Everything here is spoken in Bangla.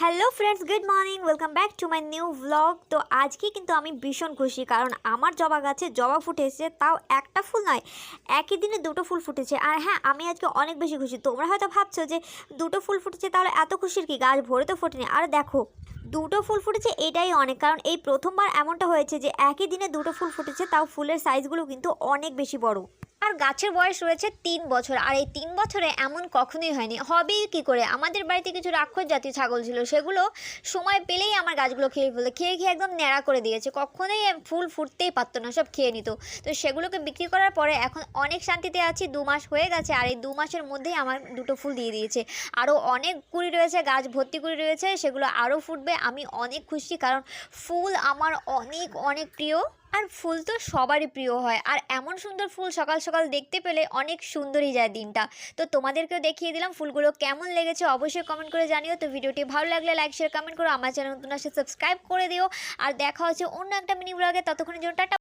Hello friends, good morning, welcome back to my new blog. তো আজকে কিন্তু আমি ভীষণ খুশি, কারণ আমার জবা গাছে জবা ফুটে এসেছে, তাও একটা ফুল নয়, একই দিনে দুটো ফুল ফুটেছে। আর হ্যাঁ, আমি আজকে অনেক বেশি খুশি। তোমরা হয়তো ভাবছো যে দুটো ফুল ফুটেছে তাহলে এত খুশির কি, গাছ ভরে তো ফোটেনি। আর দেখো, দুটো ফুল ফুটেছে এটাই অনেক, কারণ এই প্রথমবার এমনটা হয়েছে যে একই দিনে দুটো ফুল ফুটেছে, তাও ফুলের সাইজগুলো কিন্তু অনেক বেশি বড়। আর গাছের বয়স রয়েছে 3 বছর, আর এই 3 বছরে এমন কখনোই হয়নি। হবেই কি করে, আমাদের বাড়িতে কিছু রাক্ষস জাতীয় ছাগল ছিল, সেগুলো সময় পেলেই আমার গাছগুলো খেয়ে ফেলতো, খেয়ে খেয়ে একদম ন্যাড়া করে দিয়েছে, কখনোই ফুল ফুটতেই পারতো না, সব খেয়ে নিত। তো সেগুলোকে বিক্রি করার পরে এখন অনেক শান্তিতে আছি। 2 মাস হয়ে গেছে, আর এই 2 মাসের মধ্যেই আমার দুটো ফুল দিয়ে দিয়েছে। আরও অনেক কুড়ি রয়েছে, গাছ ভর্তি কুড়ি রয়েছে, সেগুলো আরও ফুটবে। আমি অনেক খুশি, কারণ ফুল আমার অনেক অনেক প্রিয়। আর ফুল তো সবারই প্রিয় হয়, আর এমন সুন্দর ফুল সকাল সকাল দেখতে পেলে অনেক সুন্দরই যায় দিনটা। তো তোমাদেরকেও দেখিয়ে দিলাম ফুলগুলো কেমন লেগেছে, অবশ্যই কমেন্ট করে জানিও। তো ভিডিওটি ভালো লাগলে লাইক শেয়ার কমেন্ট করো, আমার চ্যানেল নতুন আসলে সাবস্ক্রাইব করে দিও। আর দেখা হচ্ছে অন্য একটা মিনি ব্লগে, ততক্ষণের জন্য টাটা।